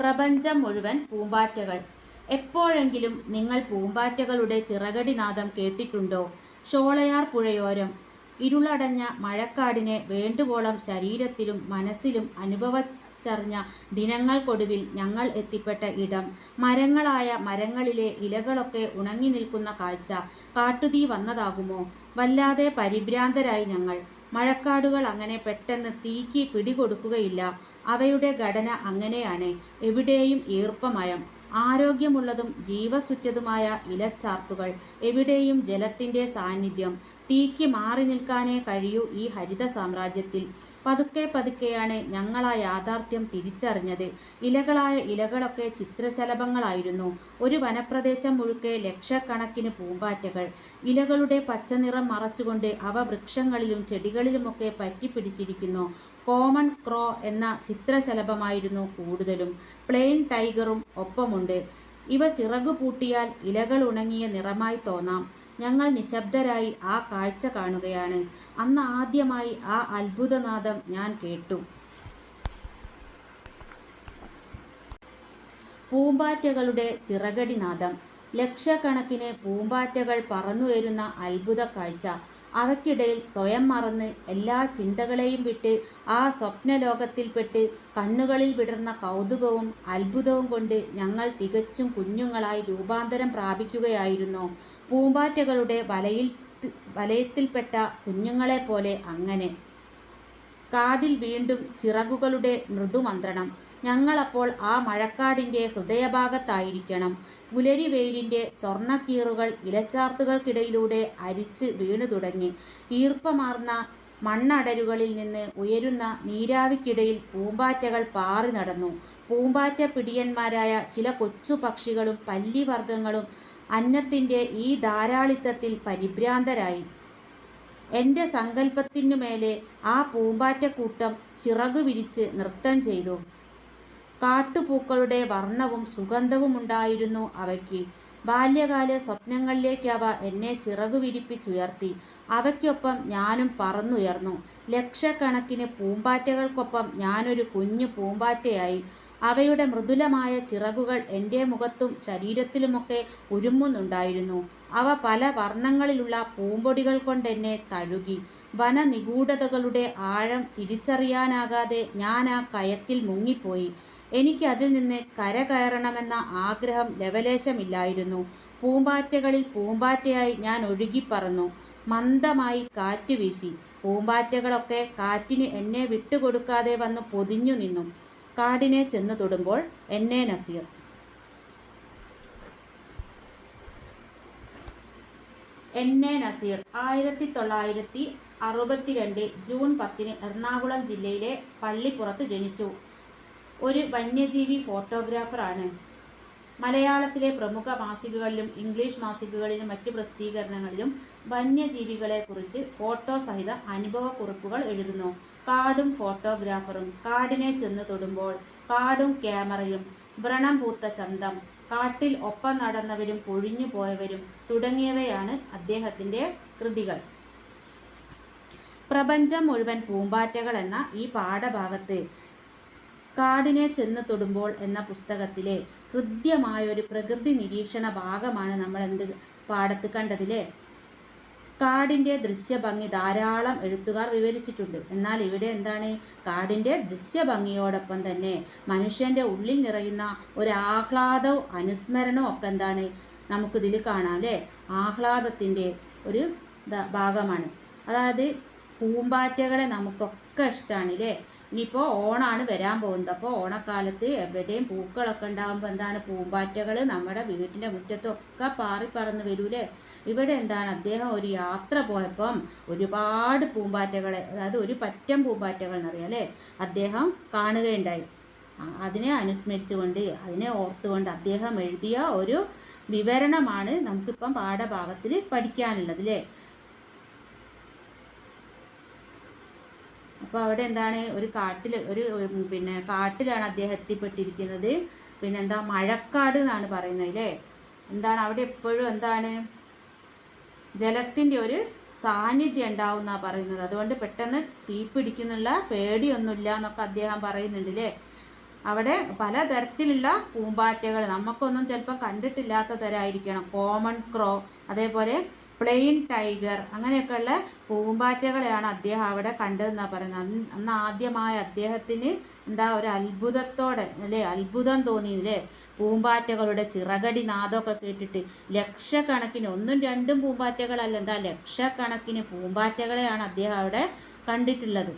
പ്രപഞ്ചം മുഴുവൻ പൂമ്പാറ്റകൾ. എപ്പോഴെങ്കിലും നിങ്ങൾ പൂമ്പാറ്റകളുടെ ചിറകടിനാദം കേട്ടിട്ടുണ്ടോ? ഷോളയാർ പുഴയോരം ഇരുളടഞ്ഞ മഴക്കാടിനെ വേണ്ടുവോളം ശരീരത്തിലും മനസ്സിലും അനുഭവിച്ചറിഞ്ഞ ദിനങ്ങൾക്കൊടുവിൽ ഞങ്ങൾ എത്തിപ്പെട്ട ഇടം. മരങ്ങളായ മരങ്ങളിലെ ഇലകളൊക്കെ ഉണങ്ങി നിൽക്കുന്ന കാഴ്ച. കാട്ടുതീ വന്നതാകുമോ? വല്ലാതെ പരിഭ്രാന്തരായി ഞങ്ങൾ. മഴക്കാടുകൾ അങ്ങനെ പെട്ടെന്ന് തീക്ക് പിടികൊടുക്കുകയില്ല. അവയുടെ ഘടന അങ്ങനെയാണ്. എവിടെയും ഈർപ്പമയം, ആരോഗ്യമുള്ളതും ജീവസുറ്റതുമായ ഇലച്ചാർത്തുകൾ, എവിടെയും ജലത്തിൻ്റെ സാന്നിധ്യം. തീക്ക് മാറി നിൽക്കാനേ കഴിയൂ ഈ ഹരിത സാമ്രാജ്യത്തിൽ. പതുക്കെ പതുക്കെയാണ് ഞങ്ങൾ ആ യാഥാർത്ഥ്യം തിരിച്ചറിഞ്ഞത്. ഇലകളായ ഇലകളൊക്കെ ചിത്രശലഭങ്ങളായിരുന്നു. ഒരു വനപ്രദേശം മുഴുക്കെ ലക്ഷക്കണക്കിന് പൂമ്പാറ്റകൾ. ഇലകളുടെ പച്ചനിറം മറച്ചുകൊണ്ട് അവ വൃക്ഷങ്ങളിലും ചെടികളിലുമൊക്കെ പറ്റിപ്പിടിച്ചിരിക്കുന്നു. കോമൺ ക്രോ എന്ന ചിത്രശലഭമായിരുന്നു കൂടുതലും. പ്ലെയിൻ ടൈഗറും ഒപ്പമുണ്ട്. ഇവ ചിറകു പൂട്ടിയാൽ ഇലകൾ ഉണങ്ങിയ നിറമായി തോന്നാം. ഞങ്ങൾ നിശബ്ദരായി ആ കാഴ്ച കാണുകയാണ്. അന്ന് ആദ്യമായി ആ അത്ഭുതനാദം ഞാൻ കേട്ടു. പൂമ്പാറ്റകളുടെ ചിറകടിനാദം. ലക്ഷക്കണക്കിന് പൂമ്പാറ്റകൾ പറന്നുയരുന്ന അത്ഭുത കാഴ്ച. അവയ്ക്കിടയിൽ സ്വയം മറന്ന് എല്ലാ ചിന്തകളെയും വിട്ട് ആ സ്വപ്നലോകത്തിൽപ്പെട്ട് കണ്ണുകളിൽ വിടർന്ന കൗതുകവും അത്ഭുതവും കൊണ്ട് ഞങ്ങൾ തികച്ചും കുഞ്ഞുങ്ങളായി രൂപാന്തരം പ്രാപിക്കുകയായിരുന്നു. പൂമ്പാറ്റകളുടെ വലയത്തിൽപ്പെട്ട കുഞ്ഞുങ്ങളെപ്പോലെ അങ്ങനെ. കാതിൽ വീണ്ടും ചിറകുകളുടെ മൃദുമന്ത്രണം. ഞങ്ങളപ്പോൾ ആ മഴക്കാടിൻ്റെ ഹൃദയഭാഗത്തായിരിക്കണം. പുലരി വെയിലിൻ്റെ സ്വർണ്ണക്കീറുകൾ ഇലച്ചാർത്തുകൾക്കിടയിലൂടെ അരിച്ച് വീണു തുടങ്ങി. ഈർപ്പമാർന്ന മണ്ണടരുകളിൽ നിന്ന് ഉയരുന്ന നീരാവിക്കിടയിൽ പൂമ്പാറ്റകൾ പാറി നടന്നു. പൂമ്പാറ്റ പിടിയന്മാരായ ചില കൊച്ചു പക്ഷികളും പല്ലിവർഗങ്ങളും അന്നത്തിൻ്റെ ഈ ധാരാളിത്തത്തിൽ പരിഭ്രാന്തരായി. എൻ്റെ സങ്കല്പത്തിനുമേലെ ആ പൂമ്പാറ്റക്കൂട്ടം ചിറകു വിരിച്ച് നൃത്തം ചെയ്തു. കാട്ടുപൂക്കളുടെ വർണ്ണവും സുഗന്ധവുമുണ്ടായിരുന്നു അവയ്ക്ക്. ബാല്യകാല സ്വപ്നങ്ങളിലേക്ക് അവ എന്നെ ചിറകു വിരിപ്പിച്ചുയർത്തി. അവയ്ക്കൊപ്പം ഞാനും പറന്നുയർന്നു. ലക്ഷക്കണക്കിന് പൂമ്പാറ്റകൾക്കൊപ്പം ഞാനൊരു കുഞ്ഞു പൂമ്പാറ്റയായി. അവയുടെ മൃദുലമായ ചിറകുകൾ എൻ്റെ മുഖത്തും ശരീരത്തിലുമൊക്കെ ഉരുമ്മുന്നുണ്ടായിരുന്നു. അവ പല വർണ്ണങ്ങളിലുള്ള പൂമ്പൊടികൾ കൊണ്ടെന്നെ തഴുകി. വനനിഗൂഢതകളുടെ ആഴം തിരിച്ചറിയാനാകാതെ ഞാൻ ആ കയത്തിൽ മുങ്ങിപ്പോയി. എനിക്ക് അതിൽ നിന്ന് കരകയറണമെന്ന ആഗ്രഹം ലവലേശമില്ലായിരുന്നു. പൂമ്പാറ്റകളിൽ പൂമ്പാറ്റയായി ഞാൻ ഒഴുകിപ്പറന്നു. മന്ദമായി കാറ്റ് വീശി. പൂമ്പാറ്റകളൊക്കെ കാറ്റിന് എന്നെ വിട്ടുകൊടുക്കാതെ വന്ന് പൊതിഞ്ഞു നിന്നു. കാടിനെ ചെന്ന് തൊടുമ്പോൾ എന്നെ നസീർ. എന്നെ നസീർ 1962 ജൂൺ 10 എറണാകുളം ജില്ലയിലെ പള്ളിപ്പുറത്ത് ജനിച്ചു. ഒരു വന്യജീവി ഫോട്ടോഗ്രാഫറാണ്. മലയാളത്തിലെ പ്രമുഖ മാസികകളിലും ഇംഗ്ലീഷ് മാസികകളിലും മറ്റ് പ്രസിദ്ധീകരണങ്ങളിലും വന്യജീവികളെക്കുറിച്ച് ഫോട്ടോ സഹിത അനുഭവക്കുറിപ്പുകൾ എഴുതുന്നു. കാടും ഫോട്ടോഗ്രാഫറും, കാടിനെ ചെന്ന് തൊടുമ്പോൾ, കാടും ക്യാമറയും, വ്രണം പൂത്ത ചന്തം, കാട്ടിൽ ഒപ്പം നടന്നവരും പൊഴിഞ്ഞു പോയവരും തുടങ്ങിയവയാണ് അദ്ദേഹത്തിൻ്റെ കൃതികൾ. പ്രപഞ്ചം മുഴുവൻ പൂമ്പാറ്റകൾ എന്ന ഈ പാഠഭാഗത്ത് കാടിനെ ചെന്ന് തൊടുമ്പോൾ എന്ന പുസ്തകത്തിലെ ഹൃദ്യമായൊരു പ്രകൃതി നിരീക്ഷണ ഭാഗമാണ് നമ്മൾ പാഠത്ത് കണ്ടതിലെ. കാടിൻ്റെ ദൃശ്യഭംഗി ധാരാളം എഴുത്തുകാർ വിവരിച്ചിട്ടുണ്ട്. എന്നാൽ ഇവിടെ എന്താണ്? കാടിൻ്റെ ദൃശ്യഭംഗിയോടൊപ്പം തന്നെ മനുഷ്യൻ്റെ ഉള്ളിൽ നിറയുന്ന ഒരു ആഹ്ലാദവും അനുസ്മരണവും ഒക്കെ എന്താണ് നമുക്കിതിൽ കാണാം അല്ലേ? ആഹ്ലാദത്തിൻ്റെ ഒരു ഭാഗമാണ്. അതായത് പൂമ്പാറ്റകളെ നമുക്കൊക്കെ ഇഷ്ടമാണ് അല്ലേ? ഇനിയിപ്പോൾ ഓണാണ് വരാൻ പോകുന്നത്. അപ്പോൾ ഓണക്കാലത്ത് എവിടെയും പൂക്കളൊക്കെ ഉണ്ടാകുമ്പോൾ എന്താണ്, പൂമ്പാറ്റകൾ നമ്മുടെ വീട്ടിൻ്റെ മുറ്റത്തൊക്കെ പാറി പറന്ന് വരൂലേ? ഇവിടെ എന്താണ്, അദ്ദേഹം ഒരു യാത്ര പോയപ്പം ഒരുപാട് പൂമ്പാറ്റകളെ, അതായത് ഒരു പറ്റം പൂമ്പാറ്റകൾ എന്നറിയാം അല്ലേ, അദ്ദേഹം കാണുകയുണ്ടായി. അതിനെ അനുസ്മരിച്ചുകൊണ്ട്, അതിനെ ഓർത്തുകൊണ്ട് അദ്ദേഹം എഴുതിയ ഒരു വിവരണമാണ് നമുക്കിപ്പം പാഠഭാഗത്തിൽ പഠിക്കാനുള്ളത് അല്ലേ? അപ്പോൾ അവിടെ എന്താണ്, ഒരു കാട്ടിൽ കാട്ടിലാണ് അദ്ദേഹം എത്തിപ്പെട്ടിരിക്കുന്നത്. പിന്നെന്താ, മഴക്കാട് എന്നാണ് പറയുന്നത് അല്ലേ? എന്താണ് അവിടെ എപ്പോഴും എന്താണ്, ജലത്തിൻ്റെ ഒരു സാന്നിധ്യം ഉണ്ടാവും എന്നാണ് പറയുന്നത്. അതുകൊണ്ട് പെട്ടെന്ന് തീ പിടിക്കുന്നുള്ള പേടിയൊന്നുമില്ല എന്നൊക്കെ അദ്ദേഹം പറയുന്നുണ്ട് അല്ലേ? അവിടെ പലതരത്തിലുള്ള പൂമ്പാറ്റകൾ, നമുക്കൊന്നും ചിലപ്പോൾ കണ്ടിട്ടില്ലാത്ത തരമായിരിക്കണം. കോമൺ ക്രോ, അതേപോലെ പ്ലെയിൻ ടൈഗർ, അങ്ങനെയൊക്കെയുള്ള പൂമ്പാറ്റകളെയാണ് അദ്ദേഹം അവിടെ കണ്ടതെന്നാണ് പറയുന്നത്. അന്ന് ആദ്യമായ അദ്ദേഹത്തിന് എന്താ ഒരു അത്ഭുതത്തോടെ അല്ലേ, അത്ഭുതം തോന്നിയില്ലേ, പൂമ്പാറ്റകളുടെ ചിറകടി നാദമൊക്കെ കേട്ടിട്ട്. ലക്ഷക്കണക്കിന്, ഒന്നും രണ്ടും പൂമ്പാറ്റകളല്ല, എന്താ ലക്ഷക്കണക്കിന് പൂമ്പാറ്റകളെയാണ് അദ്ദേഹം അവിടെ കണ്ടിട്ടുള്ളത്.